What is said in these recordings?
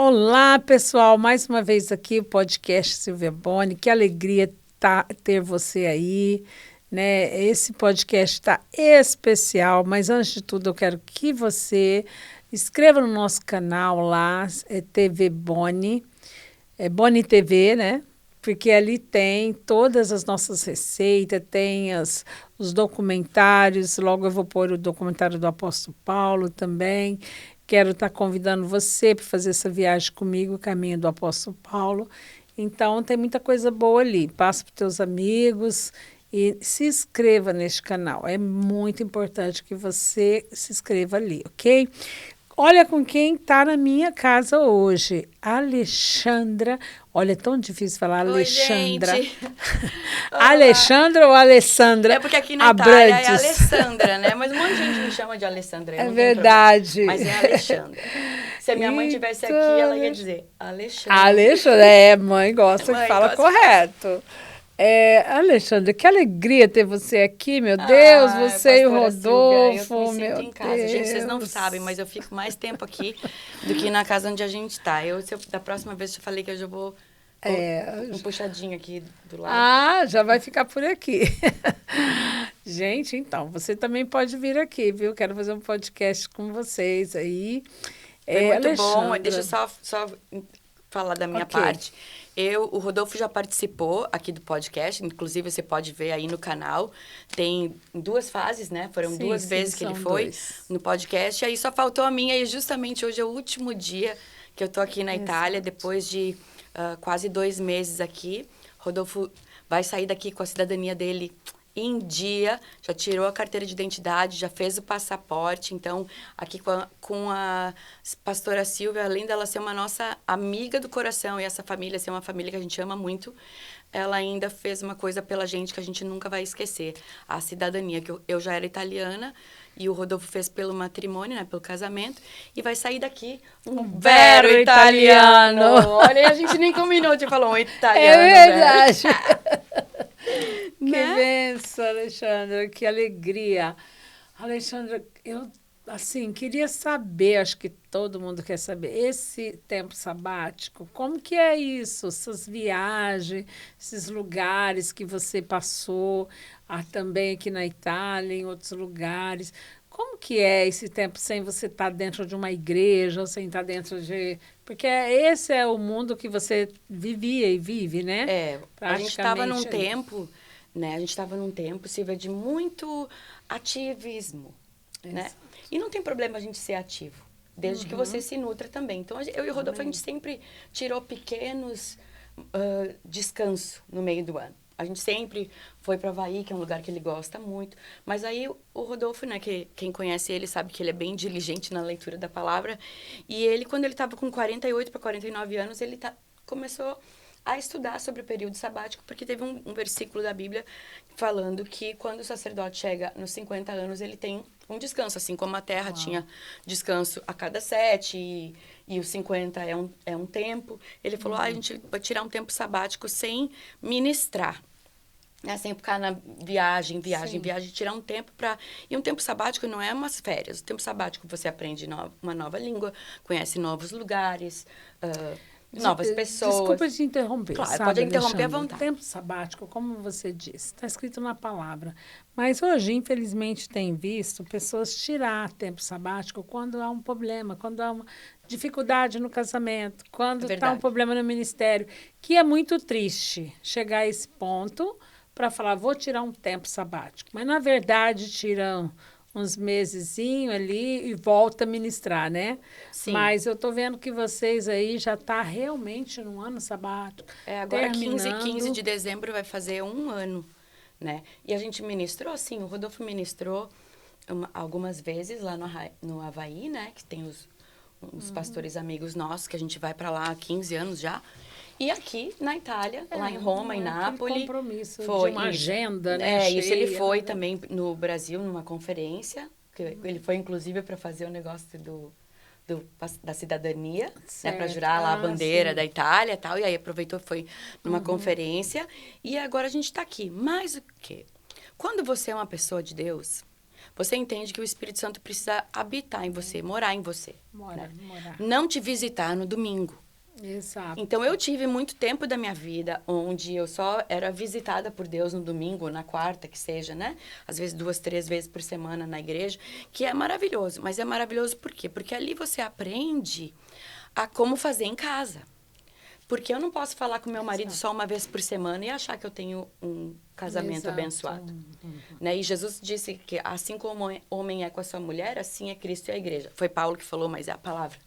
Olá, pessoal, mais uma vez aqui o podcast Silvia Boni. Que alegria ter você aí, né? Esse podcast está especial, mas antes de tudo eu quero que você inscreva no nosso canal lá, é TV Boni, é Boni TV, né? Porque ali tem todas as nossas receitas, tem os documentários. Logo eu vou pôr o documentário do Apóstolo Paulo também. Quero estar convidando você para fazer essa viagem comigo, o caminho do Apóstolo Paulo. Então, tem muita coisa boa ali. Passa para os teus amigos e se inscreva neste canal. É muito importante que você se inscreva ali, ok? Olha com quem está na minha casa hoje. Alexandra. Olha, é tão difícil falar Oi, Alexandra. gente. Alexandra ou Alessandra? É porque aqui na Itália é Alessandra, né? Mas um monte de gente me chama de Alessandra. É verdade. Mas é Alexandra. Se a minha mãe estivesse aqui, ela ia dizer Alexandra. Alexandra, mãe gosta Mãe que fala gosta correto. Alexandra, que alegria ter você aqui, meu Deus, você e o Rodolfo, Silvia, eu me meu sinto em casa. Deus. Gente, vocês não sabem, mas eu fico mais tempo aqui do que na casa onde a gente está. Da próxima vez eu falei que eu já vou um puxadinho aqui do lado. Ah, já vai ficar por aqui. Gente, então, você também pode vir aqui, viu? Quero fazer um podcast com vocês aí. Foi muito Alexandra. bom. Deixa eu só falar da minha parte. O Rodolfo já participou aqui do podcast, inclusive você pode ver aí no canal. Tem 2 fases, né? Foram 2 vezes que ele foi no podcast. Aí só faltou a minha e justamente hoje é o último dia que eu tô aqui na Itália, depois de quase 2 meses aqui. Rodolfo vai sair daqui com a cidadania dele em dia, já tirou a carteira de identidade, já fez o passaporte. Então, aqui com a pastora Silvia, além dela ser uma nossa amiga do coração e essa família ser uma família que a gente ama muito, ela ainda fez uma coisa pela gente que a gente nunca vai esquecer. A cidadania, que eu já era italiana e o Rodolfo fez pelo matrimônio, né, pelo casamento, e vai sair daqui um vero italiano. Olha, a gente nem combinou de falar um italiano. É verdade. Que benção, Alexandra, que alegria. Alexandra, eu, assim, queria saber, acho que todo mundo quer saber, esse tempo sabático, como que é isso? Essas viagens, esses lugares que você passou, também aqui na Itália, em outros lugares. Como que é esse tempo sem você estar dentro de uma igreja, ou sem estar dentro de... Porque esse é o mundo que você vivia e vive, né? A gente estava num tempo, né? A gente estava num tempo, Silvia, de muito ativismo, né? E não tem problema a gente ser ativo, desde que você se nutra também. Então, eu e o Rodolfo, a gente sempre tirou pequenos descanso no meio do ano. A gente sempre foi para Havaí, que é um lugar que ele gosta muito. Mas aí o Rodolfo, né, que quem conhece ele sabe que ele é bem diligente na leitura da palavra. E ele, quando ele estava com 48 para 49 anos, ele começou a estudar sobre o período sabático, porque teve um versículo da Bíblia falando que quando o sacerdote chega nos 50 anos, ele tem um descanso, assim como a terra tinha descanso a cada 7 e os 50 é um tempo. Ele falou, a gente vai tirar um tempo sabático sem ministrar. Né, sem ficar na viagem, tirar um tempo para... E um tempo sabático não é umas férias. O tempo sabático você aprende uma nova língua, conhece novos lugares, novas pessoas. Desculpa te interromper. Claro, sabe, pode interromper Alexandra? à vontade. Tempo sabático, como você disse, está escrito na palavra. Mas hoje, infelizmente, tem visto pessoas tirar tempo sabático quando há um problema, quando há uma dificuldade no casamento, quando está um problema no ministério, que é muito triste chegar a esse ponto para falar, vou tirar um tempo sabático. Mas, na verdade, tiram uns mesezinhos ali e volta a ministrar, né? Sim. Mas eu tô vendo que vocês aí já tá realmente num ano sabático. Agora 15 de dezembro vai fazer 1 ano, né? E a gente ministrou, assim, o Rodolfo ministrou algumas vezes lá no Havaí, né? Que tem os pastores amigos nossos, que a gente vai para lá há 15 anos já. E aqui na Itália, lá em Roma, em Nápoles. Compromisso foi de uma agenda, né? Isso, ele cheia, foi né? também no Brasil, numa conferência. Ele foi, inclusive, para fazer o negócio da cidadania, né, para jurar lá a bandeira da Itália e tal. E aí aproveitou, foi numa conferência. E agora a gente está aqui. Mas o quê? Quando você é uma pessoa de Deus, você entende que o Espírito Santo precisa habitar em você, morar em você. Morar. Não te visitar no domingo. Exato. Então, eu tive muito tempo da minha vida onde eu só era visitada por Deus no domingo, ou na quarta, que seja, né? Às vezes 2, 3 vezes por semana na igreja, que é maravilhoso. Mas é maravilhoso por quê? Porque ali você aprende a como fazer em casa. Porque eu não posso falar com meu marido só uma vez por semana e achar que eu tenho um casamento abençoado. Né? E Jesus disse que assim como o homem é com a sua mulher, assim é Cristo e a igreja. Foi Paulo que falou, mas é a palavra.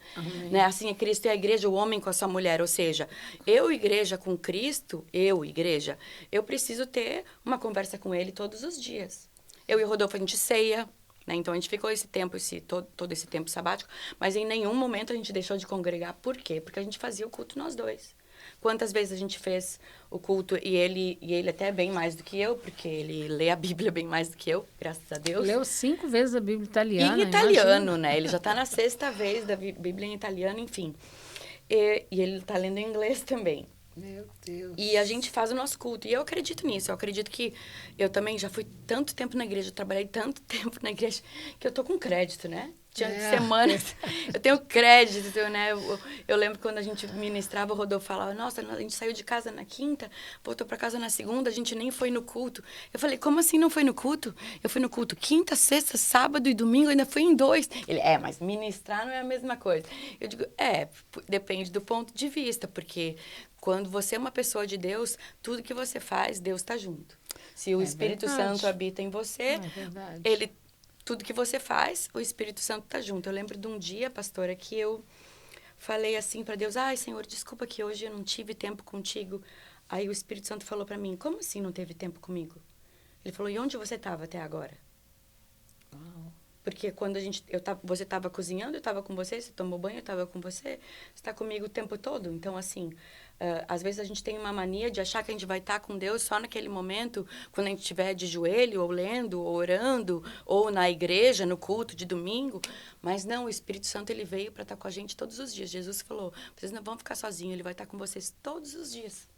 Né? Assim é Cristo e a igreja, o homem com a sua mulher. Ou seja, eu, igreja, com Cristo, eu preciso ter uma conversa com ele todos os dias. Eu e o Rodolfo, a gente ceia. Né? Então, a gente ficou todo esse tempo sabático, mas em nenhum momento a gente deixou de congregar. Por quê? Porque a gente fazia o culto nós dois. Quantas vezes a gente fez o culto e ele até bem mais do que eu, porque ele lê a Bíblia bem mais do que eu, graças a Deus. Leu 5 vezes a Bíblia italiana. Em italiano, né? Ele já está na 6ª vez da Bíblia em italiano, enfim. E ele está lendo em inglês também. Meu Deus. E a gente faz o nosso culto. E eu acredito nisso. Eu acredito que eu também já fui tanto tempo na igreja, trabalhei tanto tempo na igreja, que eu tô com crédito, né? Tinha semanas. Eu tenho crédito, né? Eu lembro quando a gente ministrava, o Rodolfo falava, nossa, a gente saiu de casa na quinta, voltou para casa na segunda, a gente nem foi no culto. Eu falei, como assim não foi no culto? Eu fui no culto quinta, sexta, sábado e domingo, ainda fui em 2. Ele, mas ministrar não é a mesma coisa. Eu digo, depende do ponto de vista, porque quando você é uma pessoa de Deus, tudo que você faz, Deus está junto. Se o Espírito Santo habita em você, tudo que você faz, o Espírito Santo está junto. Eu lembro de um dia, pastora, que eu falei assim para Deus, Senhor, desculpa que hoje eu não tive tempo contigo. Aí o Espírito Santo falou para mim, como assim não teve tempo comigo? Ele falou, e onde você estava até agora? Uau. Porque quando você estava cozinhando, eu estava com você tomou banho, eu estava com você está comigo o tempo todo. Então, assim, às vezes a gente tem uma mania de achar que a gente vai estar com Deus só naquele momento, quando a gente estiver de joelho, ou lendo, ou orando, ou na igreja, no culto de domingo. Mas não, o Espírito Santo, ele veio para estar com a gente todos os dias. Jesus falou, vocês não vão ficar sozinhos, ele vai estar com vocês todos os dias.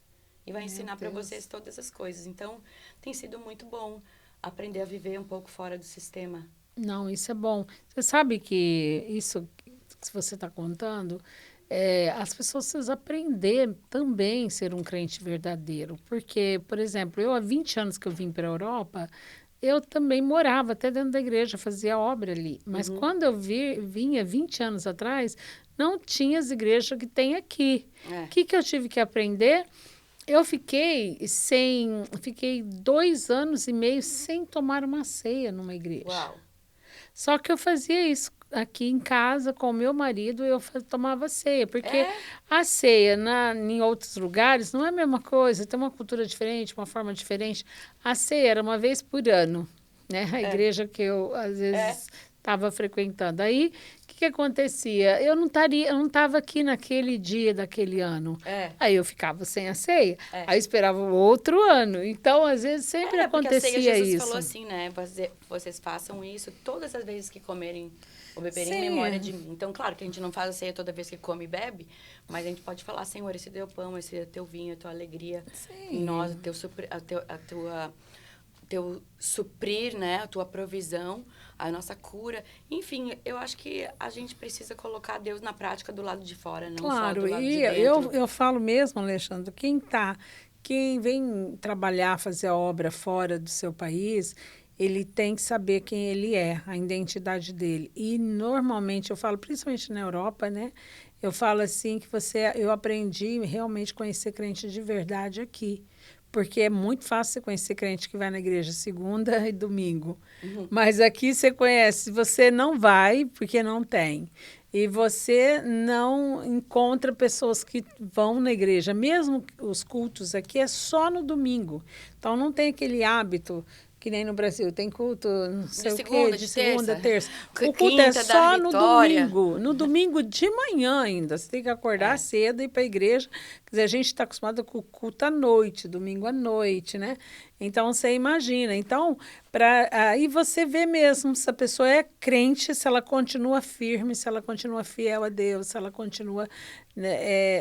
E vai ensinar para vocês todas as coisas. Então, tem sido muito bom aprender a viver um pouco fora do sistema. Não, isso é bom. Você sabe que isso que você está contando, as pessoas precisam aprender também a ser um crente verdadeiro. Porque, por exemplo, eu há 20 anos que eu vim para a Europa, eu também morava até dentro da igreja, fazia obra ali. Mas quando eu vinha 20 anos atrás, não tinha as igrejas que tem aqui. O que eu tive que aprender? Eu fiquei 2 anos e meio sem tomar uma ceia numa igreja. Uau. Só que eu fazia isso aqui em casa com o meu marido, eu tomava ceia. Porque a ceia em outros lugares não é a mesma coisa, tem uma cultura diferente, uma forma diferente. A ceia era uma vez por ano, né? A igreja que eu, às vezes, estava frequentando. Aí, o que acontecia? Eu não estava aqui naquele dia daquele ano. Aí eu ficava sem a ceia. Aí eu esperava o outro ano. Então, às vezes, sempre acontecia porque a ceia, Jesus isso. falou assim, né? Vocês façam isso todas as vezes que comerem ou beberem em memória de mim. Então, claro que a gente não faz a ceia toda vez que come e bebe, mas a gente pode falar, Senhor, esse é teu pão, esse é teu vinho, a tua alegria em nós, teu suprir, né? A tua provisão, a nossa cura. Enfim, eu acho que a gente precisa colocar Deus na prática do lado de fora, não só do lado de dentro. Eu falo mesmo, Alexandre, quem vem trabalhar, fazer a obra fora do seu país, ele tem que saber quem ele é, a identidade dele. E normalmente, eu falo, principalmente na Europa, né? Eu falo assim que eu aprendi realmente a conhecer crente de verdade aqui. Porque é muito fácil você conhecer crente que vai na igreja segunda e domingo. Mas aqui você conhece, você não vai porque não tem. E você não encontra pessoas que vão na igreja. Mesmo os cultos aqui é só no domingo. Então não tem aquele hábito que nem no Brasil, tem culto, não sei o quê, de segunda, terça. O culto é só no domingo. No domingo de manhã ainda. Você tem que acordar cedo e ir para a igreja. Quer dizer, a gente está acostumado com o culto à noite, domingo à noite, né? Então, você imagina. Então, aí você vê mesmo se a pessoa é crente, se ela continua firme, se ela continua fiel a Deus, se ela continua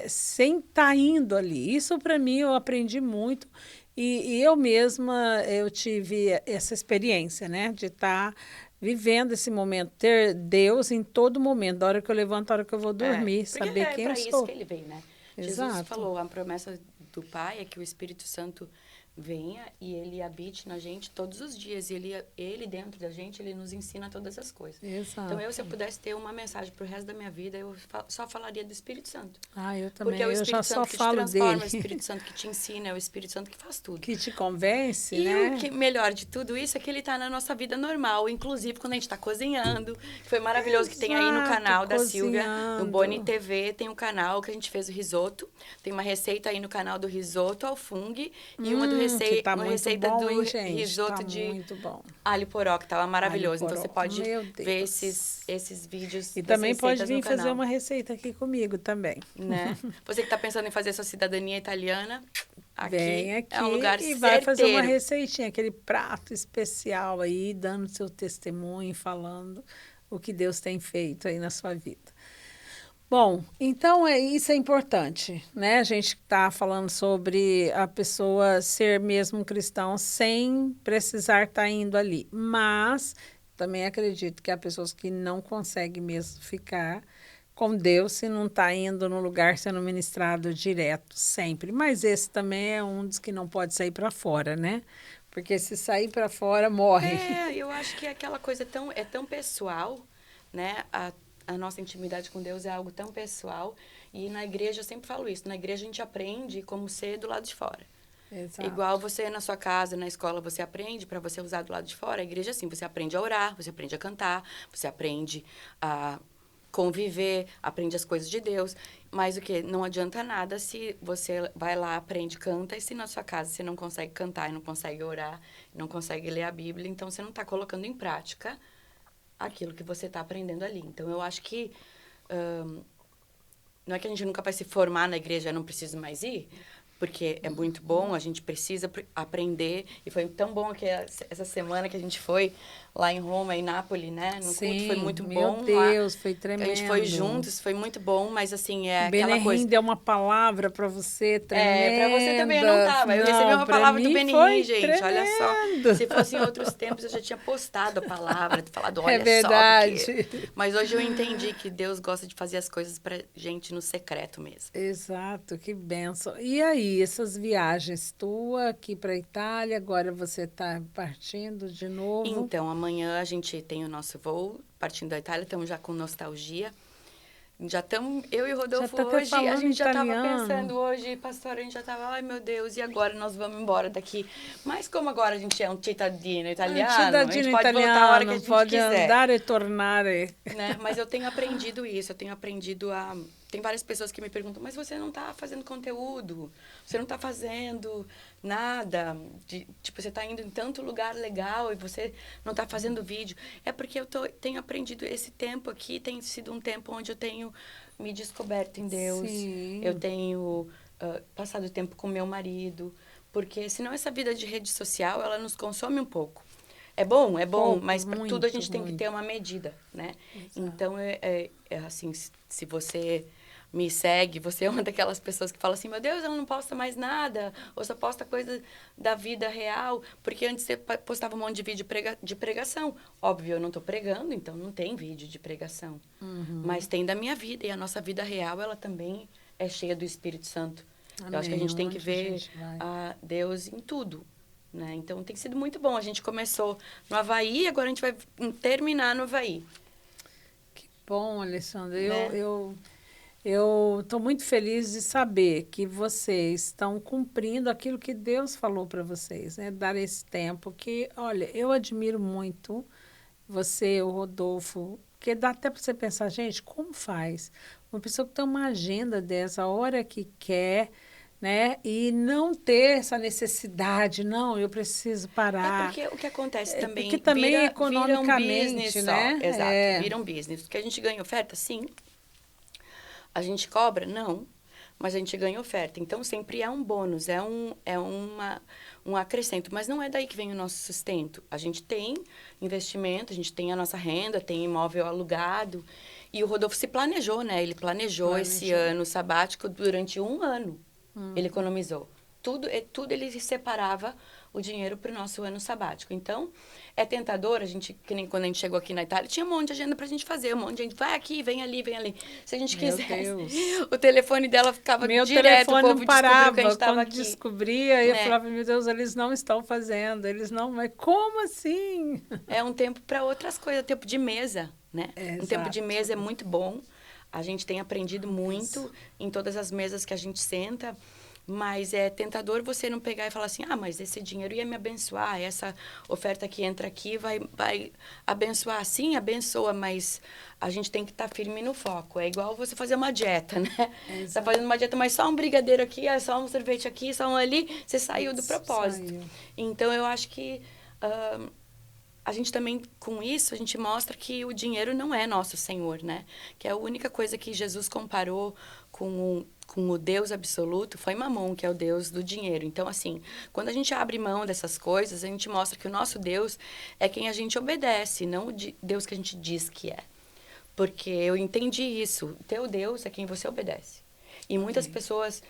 sem estar indo ali. Isso, para mim, eu aprendi muito. E eu mesma, eu tive essa experiência, né? De estar vivendo esse momento, ter Deus em todo momento, da hora que eu levanto, da hora que eu vou dormir, Porque saber é quem eu para isso sou. que ele vem, né? Jesus Exato. falou, a promessa do Pai é que o Espírito Santo venha e ele habite na gente todos os dias. E ele dentro da gente, ele nos ensina todas as coisas. Exato. Então, se eu pudesse ter uma mensagem para o resto da minha vida, eu só falaria do Espírito Santo. Ah, eu também. Porque é o Eu já Espírito só Santo que te falo transforma, dele. é o Espírito Santo que te ensina, é o Espírito Santo que faz tudo. Que te convence, E né? o que melhor de tudo isso é que ele está na nossa vida normal, inclusive quando a gente está cozinhando. Foi maravilhoso que tem aí no canal da Silvia, no Boni TV, tem um canal que a gente fez o risoto. Tem uma receita aí no canal do risoto ao fungo e uma Que tá uma muito receita bom, do hein, gente? risoto Tá de muito bom. alho poró, que tava maravilhoso. Alho Então você poró. pode Meu ver Deus. esses vídeos E das também pode receitas vir no fazer canal. uma receita aqui comigo também. Né? Você que está pensando em fazer sua cidadania italiana, Vem aqui é um lugar e vai fazer uma certeiro. receitinha, aquele prato especial aí, dando seu testemunho, falando o que Deus tem feito aí na sua vida. Bom, então isso é importante, né? A gente está falando sobre a pessoa ser mesmo cristão sem precisar estar indo ali. Mas também acredito que há pessoas que não conseguem mesmo ficar com Deus se não está indo no lugar sendo ministrado direto, sempre. Mas esse também é um dos que não pode sair para fora, né? Porque se sair para fora, morre. Eu acho que é aquela coisa tão pessoal, né? A nossa intimidade com Deus é algo tão pessoal. E na igreja, eu sempre falo isso, na igreja a gente aprende como ser do lado de fora. Exato. Igual você na sua casa, na escola, você aprende para você usar do lado de fora. A igreja, assim, você aprende a orar, você aprende a cantar, você aprende a conviver, aprende as coisas de Deus. Mas o que? Não adianta nada se você vai lá, aprende, canta, e se na sua casa você não consegue cantar, e não consegue orar, não consegue ler a Bíblia, então você não está colocando em prática aquilo que você está aprendendo ali. Então, eu acho que não é que a gente nunca vai se formar na igreja e não precisa mais ir, porque é muito bom, a gente precisa aprender. E foi tão bom que essa semana que a gente foi lá em Roma, em Nápoles, né? No culto, foi muito bom. Meu Deus, foi tremendo. A gente foi juntos, foi muito bom, mas assim, é aquela Benerrim coisa... deu uma palavra para você tremenda. Pra você também eu não tava. Eu recebi uma palavra do Benerrim, gente. Tremendo. Olha só. Se fosse em outros tempos, eu já tinha postado a palavra, falado, olha só. Verdade. Mas hoje eu entendi que Deus gosta de fazer as coisas pra gente no secreto mesmo. Exato, que bênção. E aí, essas viagens tua aqui para a Itália, agora você está partindo de novo? Então, amanhã a gente tem o nosso voo, partindo da Itália, estamos já com nostalgia. Já estamos, eu e o Rodolfo hoje, a gente já estava pensando hoje, pastor, a gente já estava, ai meu Deus, e agora nós vamos embora daqui. Mas como agora a gente é um cittadino italiano, a gente pode voltar a hora que a gente pode quiser. Andar e tornare. Né? Mas eu tenho aprendido isso, eu tenho aprendido a... Tem várias pessoas que me perguntam, mas você não está fazendo conteúdo, você não está fazendo nada, tipo, você está indo em tanto lugar legal e você não está fazendo vídeo. É porque eu tenho aprendido esse tempo aqui, tem sido um tempo onde eu tenho me descoberto em Deus. Sim. Eu tenho passado tempo com meu marido, porque senão essa vida de rede social, ela nos consome um pouco. É bom, mas para tudo a gente tem que ter uma medida, né? Exato. Então, assim, se você me segue, você é uma daquelas pessoas que fala assim, meu Deus, ela não posta mais nada, ou só posta coisa da vida real, porque antes você postava um monte de vídeo de pregação. Óbvio, eu não estou pregando, então não tem vídeo de pregação. Uhum. Mas tem da minha vida, e a nossa vida real, ela também é cheia do Espírito Santo. Amém. Eu acho que a gente tem que ver a Deus em tudo. Né? Então, tem sido muito bom. A gente começou no Havaí, agora a gente vai terminar no Havaí. Que bom, Alessandra. Né? Eu estou muito feliz de saber que vocês estão cumprindo aquilo que Deus falou para vocês, né? Dar esse tempo que, olha, eu admiro muito você, o Rodolfo, porque dá até para você pensar, gente, como faz? Uma pessoa que tem uma agenda dessa, a hora que quer... Né? E não ter essa necessidade, não, eu preciso parar. É porque o que acontece também... Porque também economicamente, vira um business, né? Exato, vira um business. Porque a gente ganha oferta, sim. A gente cobra, não. Mas a gente ganha oferta. Então, sempre é um bônus, é um acrescento. Mas não é daí que vem o nosso sustento. A gente tem investimento, a gente tem a nossa renda, tem imóvel alugado. E o Rodolfo se planejou, né? Ele planejou esse ano sabático durante 1 ano. Ele economizou. tudo ele separava o dinheiro para o nosso ano sabático. Então, é tentador, que nem quando a gente chegou aqui na Itália, tinha um monte de agenda para a gente fazer, um monte de gente, vai aqui, vem ali, vem ali. Se a gente quisesse, o telefone dela ficava direto, o povo não parava, descobriu que a gente estava aqui. Descobria, eu falava, meu Deus, eles não estão fazendo, eles não, mas como assim? É um tempo para outras coisas, tempo de mesa, né? Um tempo de Exato. mesa é muito bom, a gente tem aprendido muito em todas as mesas que a gente senta, mas é tentador você não pegar e falar assim, mas esse dinheiro ia me abençoar, essa oferta que entra aqui vai abençoar. Sim, abençoa, mas a gente tem que estar firme no foco. É igual você fazer uma dieta, né? Você está fazendo uma dieta, mas só um brigadeiro aqui, só um sorvete aqui, só um ali, você saiu do propósito. Então, eu acho que a gente também, com isso, a gente mostra que o dinheiro não é nosso Senhor, né? Que a única coisa que Jesus comparou com o Deus absoluto foi Mamon, que é o Deus do dinheiro. Então, assim, quando a gente abre mão dessas coisas, a gente mostra que o nosso Deus é quem a gente obedece, não o Deus que a gente diz que é. Porque eu entendi isso. Teu Deus é quem você obedece. E muitas pessoas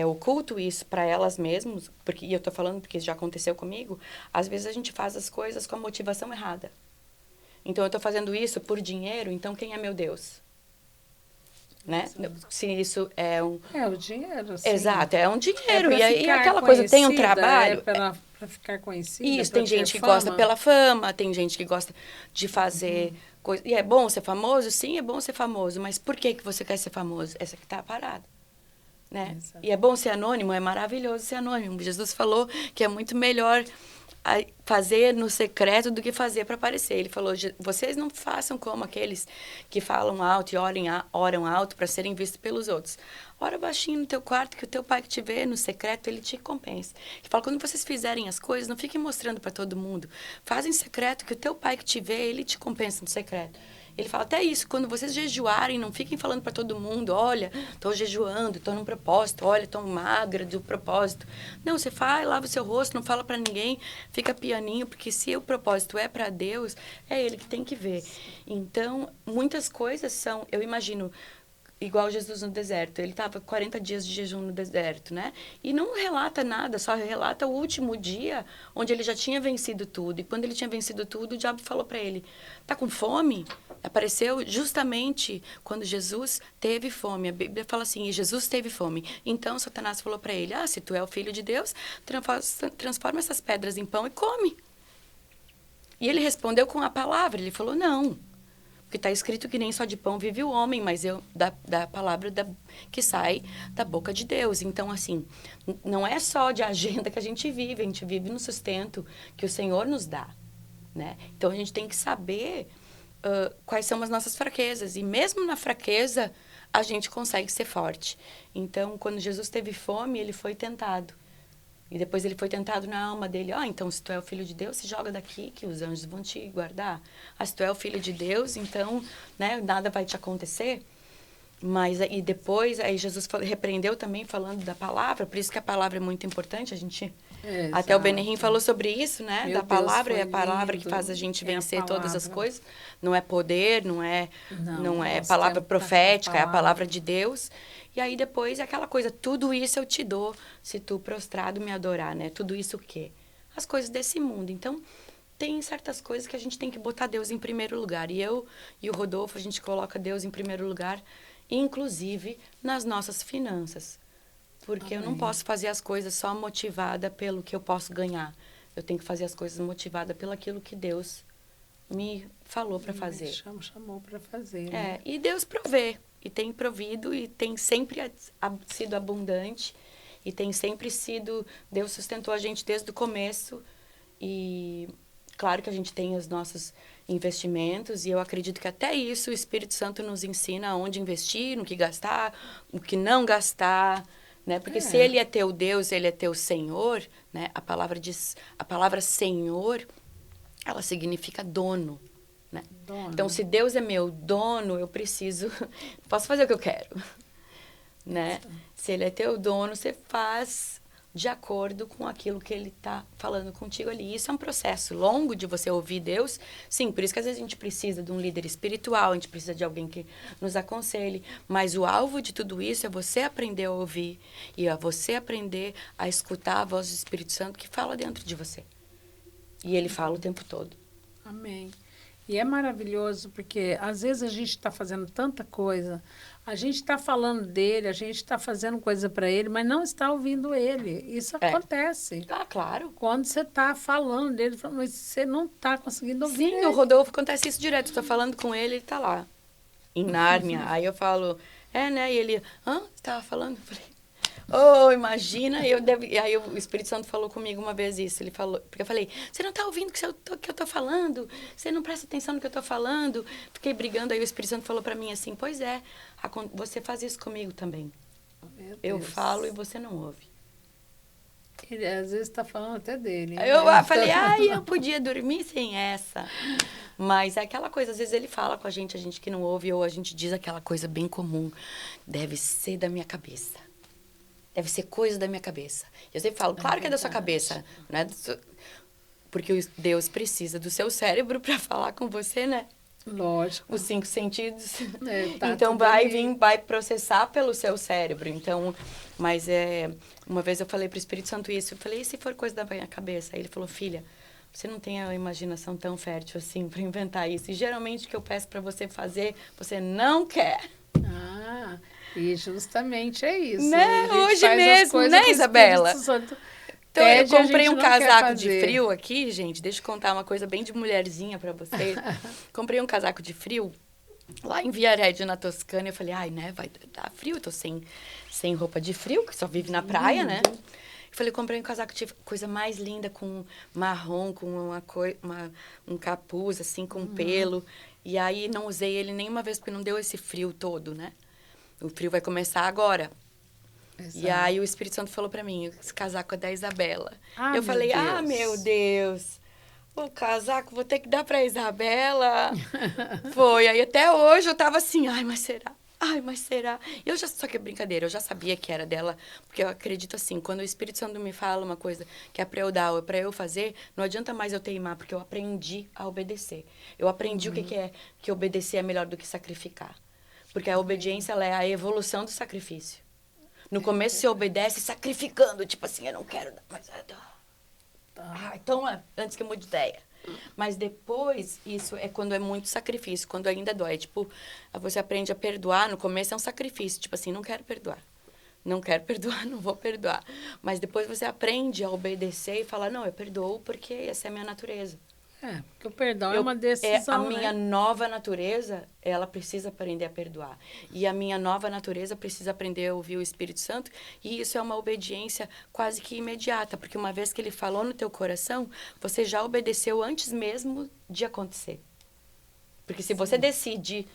ocultam isso para elas mesmas, e eu estou falando porque isso já aconteceu comigo, às vezes a gente faz as coisas com a motivação errada. Então, eu estou fazendo isso por dinheiro, então quem é meu Deus? Né? Se isso é um... É o dinheiro, sim. Exato, é um dinheiro. E aí aquela coisa, tem um trabalho... para ficar conhecida. Isso, tem gente que gosta pela fama, tem gente que gosta de fazer coisa. E é bom ser famoso? Sim, é bom ser famoso. Mas por que você quer ser famoso? Essa que está parada. Né? E é bom ser anônimo? É maravilhoso ser anônimo. Jesus falou que é muito melhor fazer no secreto do que fazer para aparecer. Ele falou, vocês não façam como aqueles que falam alto e oram alto para serem vistos pelos outros. Ora baixinho no teu quarto, que o teu pai que te vê no secreto, ele te compensa. Ele fala, quando vocês fizerem as coisas, não fiquem mostrando para todo mundo. Fazem secreto, que o teu pai que te vê, ele te compensa no secreto. Ele fala até isso, quando vocês jejuarem, não fiquem falando para todo mundo, olha, estou jejuando, estou num propósito, olha, estou magra do propósito. Não, você vai, lava o seu rosto, não fala para ninguém, fica pianinho, porque se o propósito é para Deus, é Ele que tem que ver. Então, muitas coisas são, eu imagino, igual Jesus no deserto. Ele estava 40 dias de jejum no deserto, né? E não relata nada, só relata o último dia, onde ele já tinha vencido tudo. E quando ele tinha vencido tudo, o diabo falou para ele, tá com fome? Apareceu justamente quando Jesus teve fome. A Bíblia fala assim, e Jesus teve fome. Então, Satanás falou para ele, se tu é o filho de Deus, transforma essas pedras em pão e come. E ele respondeu com a palavra. Ele falou, não. Porque está escrito que nem só de pão vive o homem, mas da palavra que sai da boca de Deus. Então, assim, não é só de agenda que a gente vive no sustento que o Senhor nos dá, né? Então, a gente tem que saber quais são as nossas fraquezas. E mesmo na fraqueza, a gente consegue ser forte. Então, quando Jesus teve fome, ele foi tentado. E depois ele foi tentado na alma dele. Então, se tu é o filho de Deus, se joga daqui, que os anjos vão te guardar. Se tu é o filho de Deus, então, né, nada vai te acontecer. Mas e depois, aí Jesus repreendeu também falando da palavra. Por isso que a palavra é muito importante. A gente... até o Benihim falou sobre isso, né? Meu da palavra, Deus, é a palavra lindo. que faz a gente vencer todas as coisas. Não é poder, não é palavra temos profética, é a palavra de Deus. E aí depois é aquela coisa, tudo isso eu te dou se tu prostrado me adorar, né? Tudo isso o quê? As coisas desse mundo. Então, tem certas coisas que a gente tem que botar Deus em primeiro lugar. E eu e o Rodolfo, a gente coloca Deus em primeiro lugar, inclusive nas nossas finanças. Porque eu não posso fazer as coisas só motivada pelo que eu posso ganhar. Eu tenho que fazer as coisas motivada pelo aquilo que Deus me falou para fazer. Chamou para fazer, né? E Deus provê. E tem provido e tem sempre sido abundante. E tem sempre sido... Deus sustentou a gente desde o começo. E claro que a gente tem os nossos investimentos. E eu acredito que até isso o Espírito Santo nos ensina onde investir, no que gastar, o que não gastar. Né? Porque se Ele é teu Deus, Ele é teu Senhor, né? A palavra Senhor, ela significa dono. Né? Então, se Deus é meu dono, eu posso fazer o que eu quero. Né? Se Ele é teu dono, você faz de acordo com aquilo que ele está falando contigo ali. Isso é um processo longo de você ouvir Deus. Sim, por isso que às vezes a gente precisa de um líder espiritual, a gente precisa de alguém que nos aconselhe. Mas o alvo de tudo isso é você aprender a ouvir e a você aprender a escutar a voz do Espírito Santo que fala dentro de você. E ele fala o tempo todo. Amém. E é maravilhoso porque às vezes a gente está fazendo tanta coisa, a gente está falando dele, a gente está fazendo coisa para ele, mas não está ouvindo ele. Isso acontece. Ah, claro. Quando você está falando dele, mas você não está conseguindo ouvir. Sim, ele. o Rodolfo acontece isso direto. Estou falando com ele, ele está lá, em Nárnia. Aí eu falo, né? E ele, você estava falando? Eu falei, imagina, aí o Espírito Santo falou comigo uma vez isso, ele falou, porque eu falei, você não está ouvindo o que eu tô falando? Você não presta atenção no que eu tô falando? Fiquei brigando, aí o Espírito Santo falou para mim assim, pois é, você faz isso comigo também. Eu falo e você não ouve. Ele às vezes está falando até dele. Aí eu falei, eu podia dormir sem essa. Mas é aquela coisa, às vezes ele fala com a gente que não ouve, ou a gente diz aquela coisa bem comum, deve ser da minha cabeça. Deve ser coisa da minha cabeça. Eu sempre falo, claro que é da sua cabeça, né? Porque Deus precisa do seu cérebro para falar com você, né? Lógico. Os 5 sentidos. Tá então vai processar pelo seu cérebro. Então, mas uma vez eu falei para o Espírito Santo isso, eu falei, e se for coisa da minha cabeça? Aí ele falou, filha, você não tem a imaginação tão fértil assim para inventar isso. E geralmente o que eu peço para você fazer, você não quer. E justamente é isso. Né? Hoje mesmo, né, Isabela? Então, eu comprei um casaco de frio aqui, gente. Deixa eu contar uma coisa bem de mulherzinha pra vocês. Comprei um casaco de frio lá em Viareggio, na Toscana. Eu falei, né, vai dar frio. Eu tô sem roupa de frio, que só vive na praia, né? Eu falei, comprei um casaco de coisa mais linda, com marrom, com um capuz, assim, com pelo. E aí, não usei ele nenhuma vez, porque não deu esse frio todo, né? O frio vai começar agora. Exato. E aí o Espírito Santo falou pra mim, esse casaco é da Isabela. Eu falei, meu Deus, o casaco vou ter que dar pra Isabela. Foi, aí até hoje eu tava assim, mas será? Mas será? Só que é brincadeira, eu já sabia que era dela, porque eu acredito assim, quando o Espírito Santo me fala uma coisa que é pra eu dar ou é pra eu fazer, não adianta mais eu teimar, porque eu aprendi a obedecer. Eu aprendi o que é que obedecer é melhor do que sacrificar. Porque a obediência, ela é a evolução do sacrifício. No começo, você obedece sacrificando. Tipo assim, eu não quero dar, mas... então, antes que eu mude de ideia. Mas depois, isso é quando é muito sacrifício, quando ainda dói. Tipo, você aprende a perdoar. No começo é um sacrifício. Tipo assim, não quero perdoar. Não quero perdoar, não vou perdoar. Mas depois você aprende a obedecer e falar, não, eu perdoo porque essa é a minha natureza. Porque o perdão é uma decisão, A minha nova natureza, ela precisa aprender a perdoar. E a minha nova natureza precisa aprender a ouvir o Espírito Santo. E isso é uma obediência quase que imediata. Porque uma vez que ele falou no teu coração, você já obedeceu antes mesmo de acontecer. Porque se você decide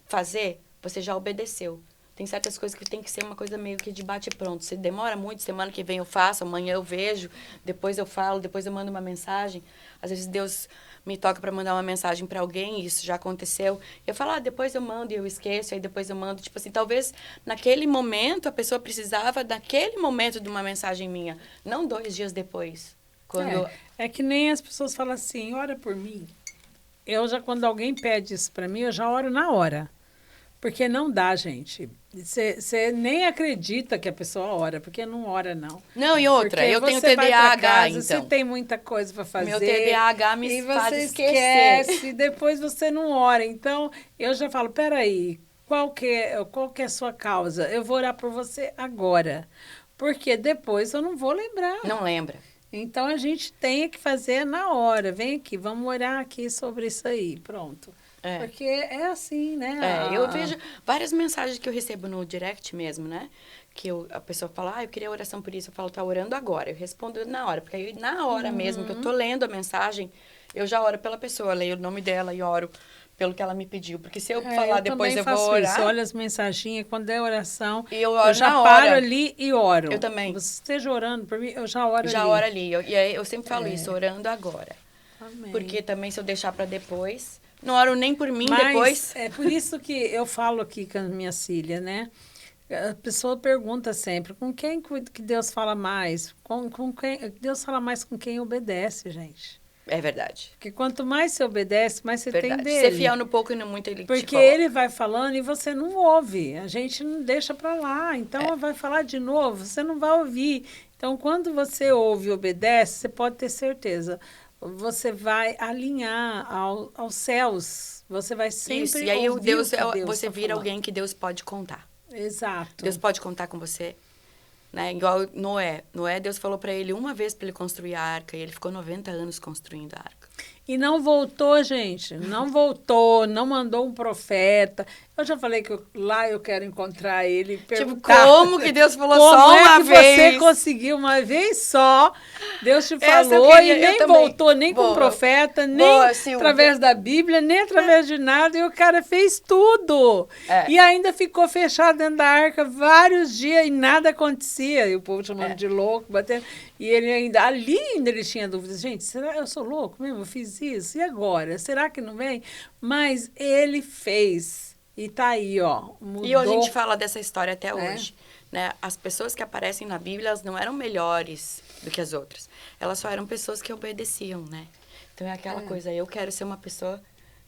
fazer, você já obedeceu. Tem certas coisas que tem que ser uma coisa meio que de bate pronto. Se demora muito, semana que vem eu faço, amanhã eu vejo, depois eu falo, depois eu mando uma mensagem. Às vezes Deus me toca para mandar uma mensagem para alguém, e isso já aconteceu. Eu falo, depois eu mando e eu esqueço, aí depois eu mando. Tipo assim, talvez naquele momento a pessoa precisava daquele momento de uma mensagem minha, não 2 dias depois. É que nem as pessoas falam assim, ora por mim. Quando alguém pede isso para mim, eu já oro na hora. Porque não dá, gente. Você nem acredita que a pessoa ora, porque não ora, não. Não, e outra, porque eu tenho TDAH, então. Você tem muita coisa para fazer. Meu TDAH me faz esquecer. Esquece, depois você não ora. Então, eu já falo, peraí, qual que é a sua causa? Eu vou orar por você agora. Porque depois eu não vou lembrar. Não lembra. Então, a gente tem que fazer na hora. Vem aqui, vamos orar aqui sobre isso aí. Pronto. Porque é assim, né? Eu vejo várias mensagens que eu recebo no direct mesmo, né? Que a pessoa fala, eu queria oração por isso. Eu falo, tá orando agora. Eu respondo na hora. Porque aí, na hora mesmo que eu tô lendo a mensagem, eu já oro pela pessoa. Leio o nome dela e oro pelo que ela me pediu. Porque se eu falar depois, eu vou orar. Isso. Olha as mensaginhas, quando é oração, e eu já na paro hora. ali e oro. Eu também. Você esteja orando por mim, eu já oro ali. Já oro ali. E aí, eu sempre falo isso, orando agora. Amém. Porque também, se eu deixar para depois... Não oro nem por mim depois. É por isso que eu falo aqui com as minhas filhas, né? A pessoa pergunta sempre, com quem que Deus fala mais? Com quem, Deus fala mais com quem obedece, gente. É verdade. Porque quanto mais você obedece, mais você tem Verdade. dele. Ser fiel no pouco e no muito, ele te Porque coloca. ele vai falando e você não ouve. A gente não deixa para lá. Então, vai falar de novo, você não vai ouvir. Então, quando você ouve e obedece, você pode ter certeza. Você vai alinhar aos céus. Você vai sempre Isso, e aí ouvir Deus, o que Deus você tá vira falando. alguém que Deus pode contar. Exato. Deus pode contar com você. Né? Igual Noé. Noé, Deus falou para ele uma vez para ele construir a arca, e ele ficou 90 anos construindo a arca. E não voltou, gente. Não voltou, não mandou um profeta. Eu já falei que lá eu quero encontrar ele e perguntar. Tipo, como que Deus falou como só uma vez? Você conseguiu uma vez só. Deus te Essa eu falou queria, e nem eu também. voltou, nem com Boa. profeta, nem Boa, Silvia. através da Bíblia, nem através de nada. E o cara fez tudo. E ainda ficou fechado dentro da arca vários dias e nada acontecia. E o povo chamando de louco, batendo. E ele ainda, ali ainda ele tinha dúvidas. Gente, será que eu sou louco mesmo? Eu fiz isso? E agora? Será que não vem? Mas ele fez. E tá aí, ó. Mudou. E hoje a gente fala dessa história até hoje. Né? As pessoas que aparecem na Bíblia, elas não eram melhores do que as outras. Elas só eram pessoas que obedeciam, né? Então é aquela coisa, eu quero ser uma pessoa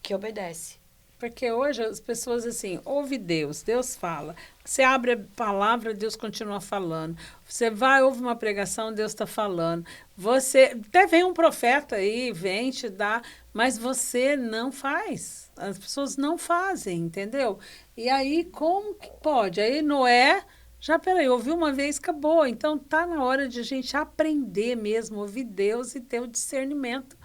que obedece. Porque hoje as pessoas, assim, ouve Deus, Deus fala. Você abre a palavra, Deus continua falando. Você vai, ouve uma pregação, Deus está falando. Você, até vem um profeta aí, vem te dar, mas você não faz. As pessoas não fazem, entendeu? E aí, como que pode? Aí Noé, já, peraí, ouviu uma vez, acabou. Então, tá na hora de a gente aprender mesmo, ouvir Deus e ter o discernimento.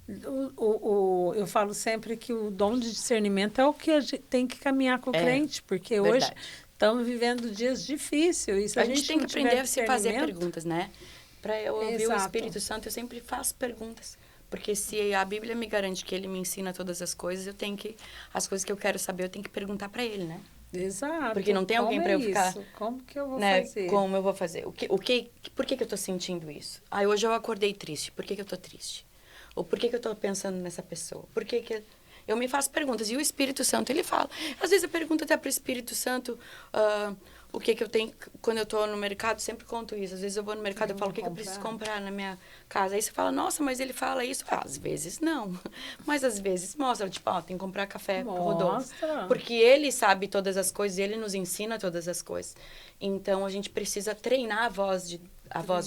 Eu falo sempre que o dom de discernimento é o que a gente tem que caminhar com o crente, porque hoje estamos vivendo dias difíceis. E se a gente tem que aprender a se fazer discernimento, perguntas, né? Para eu ouvir o Espírito Santo, eu sempre faço perguntas. Porque se a Bíblia me garante que ele me ensina todas as coisas, eu tenho que... As coisas que eu quero saber, eu tenho que perguntar para ele, né? Exato. Porque não tem alguém para eu ficar... Como que eu vou né? fazer? Como eu vou fazer? Por que eu tô sentindo isso? Hoje eu acordei triste. Por que eu tô triste? Ou por que eu estou pensando nessa pessoa? Por que eu me faço perguntas? E o Espírito Santo, ele fala. Às vezes eu pergunto até para o Espírito Santo o que eu tenho... Quando eu estou no mercado, sempre conto isso. Às vezes eu vou no mercado e falo o que eu preciso comprar na minha casa. Aí você fala, nossa, mas ele fala isso. Às vezes não. Mas às vezes mostra, tipo, tem que comprar café para o Rodolfo. Porque ele sabe todas as coisas, ele nos ensina todas as coisas. Então, a gente precisa treinar a voz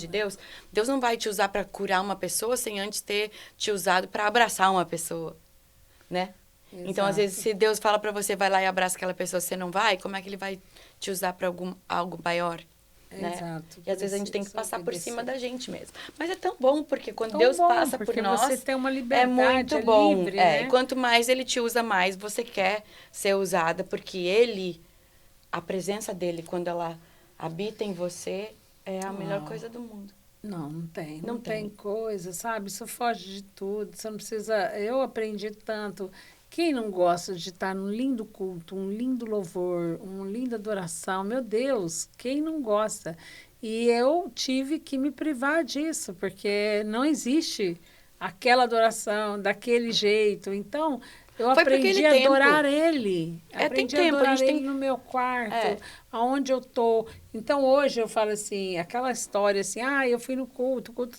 de Deus. Deus não vai te usar para curar uma pessoa sem antes ter te usado para abraçar uma pessoa, né? Exato. Então, às vezes, se Deus fala para você, vai lá e abraça aquela pessoa, você não vai, como é que ele vai te usar para algo maior? Né? Exato. E às vezes a gente tem que passar por cima da gente mesmo. Mas é tão bom, porque quando Deus passa por nós, você tem uma liberdade, é muito bom. Livre, né? E quanto mais ele te usa, mais você quer ser usada, porque a presença dele, quando ela habita em você, é a melhor coisa do mundo. Não tem. Não tem coisa, sabe? Isso foge de tudo. Você não precisa... Eu aprendi tanto. Quem não gosta de estar num lindo culto, um lindo louvor, uma linda adoração? Meu Deus, quem não gosta? E eu tive que me privar disso, porque não existe aquela adoração daquele jeito. Então... Eu aprendi a adorar ele. Aprendi a adorar ele no meu quarto, aonde eu tô. Então, hoje eu falo assim, aquela história assim, eu fui no culto, o culto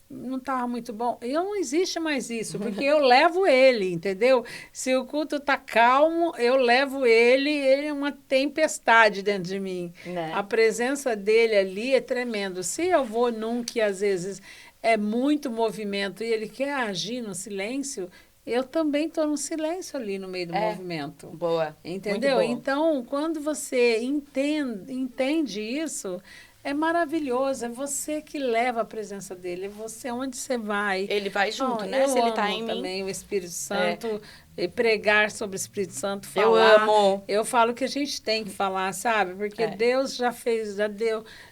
não estava muito bom. Não existe mais isso, porque eu levo ele, entendeu? Se o culto está calmo, eu levo ele é uma tempestade dentro de mim. Né? A presença dele ali é tremendo. Se eu vou num que às vezes é muito movimento e ele quer agir no silêncio... Eu também estou no silêncio ali no meio do movimento. Boa. Entendeu? Muito boa. Então, quando você entende isso, é maravilhoso. É você que leva a presença dele. É você onde você vai. Ele vai junto, né? Se ele está em mim. Também o Espírito Santo. E pregar sobre o Espírito Santo, falar. Eu amo. Eu falo que a gente tem que falar, sabe? Porque Deus já fez,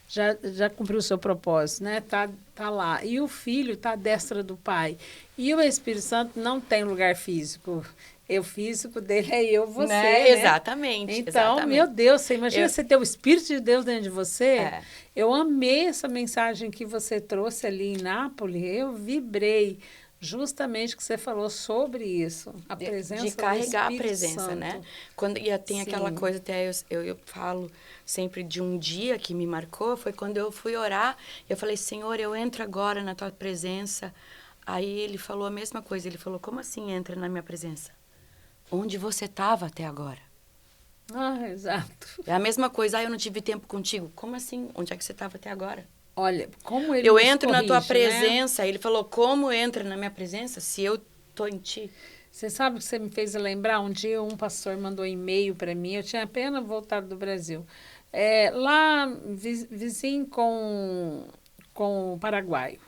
já cumpriu o seu propósito, né? Tá lá. E o Filho está à destra do Pai. E o Espírito Santo não tem lugar físico. O físico dele é você, né? Exatamente. Então, meu Deus, você imagina você ter o Espírito de Deus dentro de você? Eu amei essa mensagem que você trouxe ali em Nápoles. Eu vibrei. justamente que você falou sobre isso, a presença de carregar do a presença, Santo. né? Quando, e tem aquela coisa, até eu falo sempre de um dia que me marcou, foi quando eu fui orar, eu falei, Senhor, eu entro agora na tua presença. Aí ele falou a mesma coisa, ele falou, como assim entra na minha presença? Onde você estava até agora? Ah, exato. É a mesma coisa, eu não tive tempo contigo. Como assim? Onde é que você estava até agora? Olha, como ele Eu nos entro na tua corrige, né? presença. Ele falou, como entra na minha presença se eu tô em ti? Você sabe que você me fez lembrar? Um dia um pastor mandou um e-mail para mim, eu tinha apenas voltado do Brasil. Lá, vizinho com o Paraguai,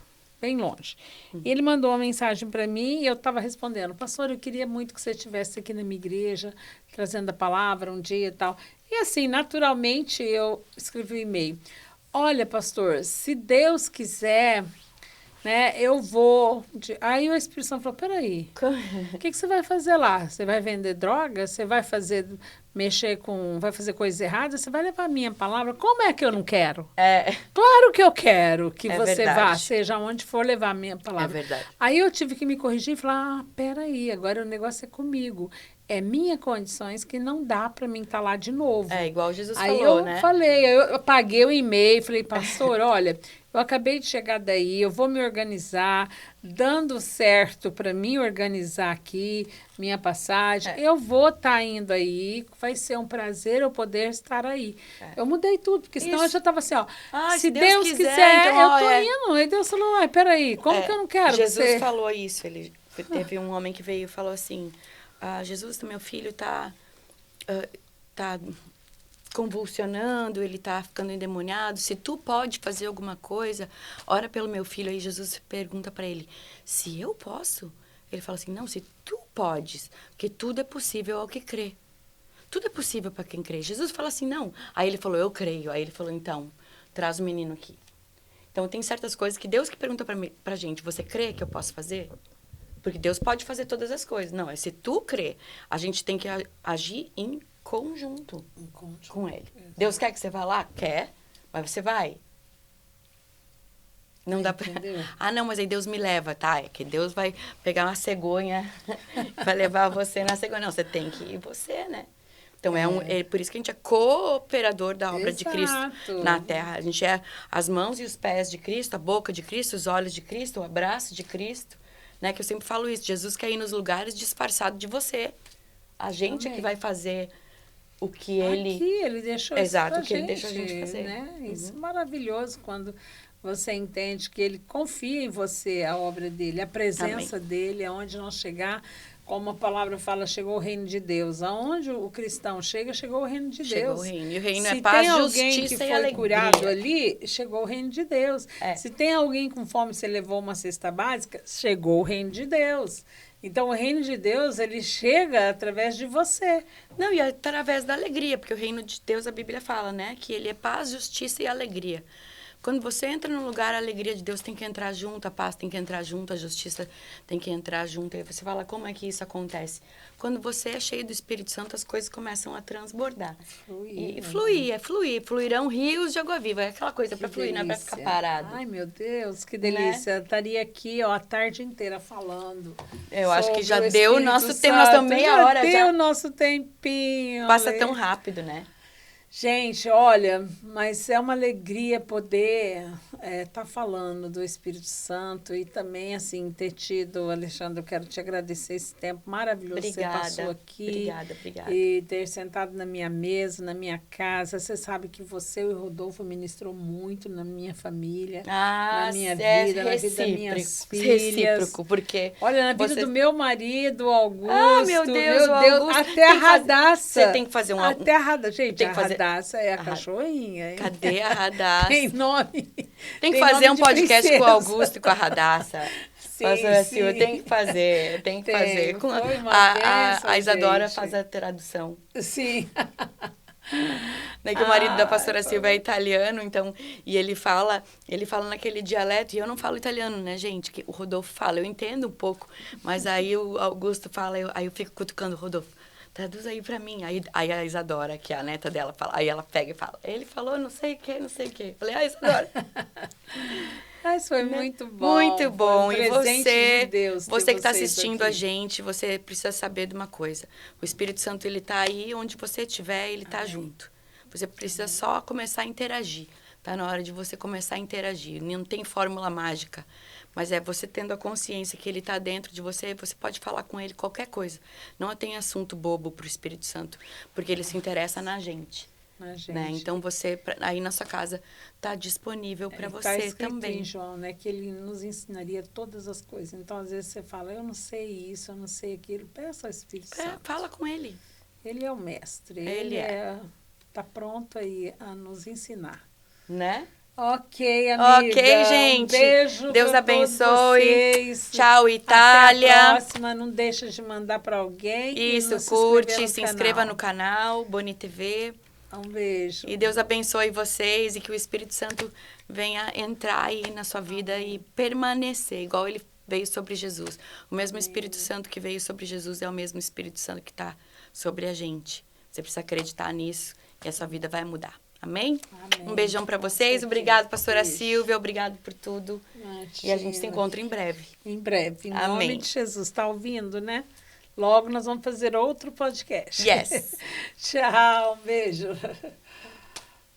bem longe. E ele mandou uma mensagem para mim e eu estava respondendo, pastor, eu queria muito que você estivesse aqui na minha igreja, trazendo a palavra um dia e tal. E assim, naturalmente, eu escrevi um e-mail. Olha, pastor, se Deus quiser, né, eu vou. Aí o Espírito Santo falou: peraí, o que você vai fazer lá? Você vai vender droga? Você vai vai fazer coisas erradas? Você vai levar a minha palavra? Como é que eu não quero? É, Claro que eu quero que é você vá, verdade. seja onde for levar a minha É palavra. verdade. Aí eu tive que me corrigir e falar: peraí, agora o negócio é comigo. É minha condições que não dá para mim estar lá de novo. É igual Jesus Aí falou, eu né? falei, eu apaguei o e-mail, falei, pastor, olha, eu acabei de chegar daí, eu vou me organizar, dando certo para mim organizar aqui minha passagem, eu vou estar indo aí, vai ser um prazer eu poder estar aí. Eu mudei tudo, porque senão eu Isso. já estava assim, ó, Ah, se Deus quiser, então, eu ó, tô indo. Aí Deus falou, ai, peraí, como que eu não quero que Jesus você... falou isso. Teve um homem que veio e falou assim, Jesus, meu filho tá convulsionando, ele tá ficando endemoniado. Se tu pode fazer alguma coisa, ora pelo meu filho. Aí Jesus pergunta para ele, se eu posso? Ele fala assim, não, se tu podes, porque tudo é possível ao que crê. Tudo é possível para quem crê. Jesus fala assim, não. Aí ele falou, eu creio. Aí ele falou, então, traz o menino aqui. Então, tem certas coisas que Deus que pergunta pra gente, você crê que eu posso fazer? Porque Deus pode fazer todas as coisas. Não, é se tu crê, a gente tem que agir em conjunto com Ele. Exato. Deus quer que você vá lá? Quer, mas você vai. Não dá pra... Entendeu? Ah, não, mas aí Deus me leva, tá? É que Deus vai pegar uma cegonha, vai levar você na cegonha. Não, você tem que ir você, né? Então, é por isso que a gente é cooperador da obra de Cristo Exato. na Terra. A gente é as mãos e os pés de Cristo, a boca de Cristo, os olhos de Cristo, o abraço de Cristo. Né? Que eu sempre falo isso. Jesus quer ir nos lugares disfarçado de você. A gente é que vai fazer o que Ele... Aqui, ele deixou Exato, isso o que Ele deixa a gente fazer. né? Isso é maravilhoso quando você entende que ele confia em você, a obra dele, a presença dele, aonde nós chegar, como a palavra fala, chegou o reino de Deus. Aonde o cristão chega, chegou o reino de Chegou Deus. o reino. E o reino Se é paz, tem alguém que justiça e foi alegria. curado ali, chegou o reino de Deus. É. Se tem alguém com fome, você levou uma cesta básica, chegou o reino de Deus. Então, o reino de Deus, ele chega através de você. Não, e através da alegria, porque o reino de Deus, a Bíblia fala, né? Que ele é paz, justiça e alegria. Quando você entra num lugar, a alegria de Deus tem que entrar junto, a paz tem que entrar junto, a justiça tem que entrar junto. Aí você fala, como é que isso acontece? Quando você é cheio do Espírito Santo, as coisas começam a transbordar. Fluir. Fluirão rios de água viva. É aquela coisa para fluir, não é para ficar parado. Ai, meu Deus, que delícia. Né? Estaria aqui ó, a tarde inteira falando. Eu acho que já deu o nosso tempo. Nós estamos meia hora já. Já deu o nosso tempinho. Passa tão rápido, né? Gente, olha, mas é uma alegria poder tá falando do Espírito Santo e também, assim, ter tido, Alexandre, eu quero te agradecer esse tempo maravilhoso que você passou aqui. Obrigada. E ter sentado na minha mesa, na minha casa. Você sabe que você e o Rodolfo ministrou muito na minha família, na minha vida, na vida das minhas filhas. Recíproco, porque... Olha, na vida do meu marido, Augusto. Ah, meu Deus, Augusto, até a Radassa. Você tem que fazer Até a Radassa. Gente, tem que fazer... Radassa é a cachorrinha, hein? Cadê a Radassa? Tem nome. Tem que fazer um podcast princesa. Com o Augusto e com a Radassa. Sim, Silva, tem que fazer. A Isadora faz a tradução. Sim. Né, que o marido da pastora Silva é italiano, então, e ele fala naquele dialeto, e eu não falo italiano, né, gente? Que o Rodolfo fala, eu entendo um pouco, mas aí o Augusto fala, aí eu fico cutucando o Rodolfo. Traduz aí pra mim. Aí a Isadora, que é a neta dela, fala. Aí ela pega e fala. Ele falou não sei o que. Falei, Isadora. Mas foi né? muito bom. Muito bom. Foi um presente de Deus ter você que está vocês assistindo aqui. a gente, você precisa saber de uma coisa. O Espírito Santo, ele está aí onde você estiver, ele está junto. Você precisa só começar a interagir. Tá na hora de você começar a interagir. Não tem fórmula mágica. Mas é você tendo a consciência que ele está dentro de você, você pode falar com ele qualquer coisa. Não tem assunto bobo para o Espírito Santo, porque ele se interessa na gente. Na gente. Né? Então, você, aí na sua casa, está disponível para Tá você escrito também. em João, né, que ele nos ensinaria todas as coisas. Então, às vezes você fala, eu não sei isso, eu não sei aquilo. Peça ao Espírito Santo. Fala com ele. Ele é o mestre. Ele tá pronto aí a nos ensinar. Né? Ok, amiga. Ok, gente. Um beijo. Deus pra abençoe. vocês. Tchau, Itália. Até a próxima. Não deixa de mandar para alguém. Isso, e curte, se inscreva no canal Boni TV. Um beijo. E Deus abençoe vocês e que o Espírito Santo venha entrar aí na sua vida e permanecer, igual ele veio sobre Jesus. O mesmo Espírito Santo que veio sobre Jesus é o mesmo Espírito Santo que está sobre a gente. Você precisa acreditar nisso e a sua vida vai mudar. Amém? Amém. Um beijão para vocês. Obrigado, pastora Silvia. Obrigado por tudo. E a gente se encontra em breve. Em breve. Em Amém. nome de Jesus. Está ouvindo, né? Logo nós vamos fazer outro podcast. Yes. Tchau. Um beijo.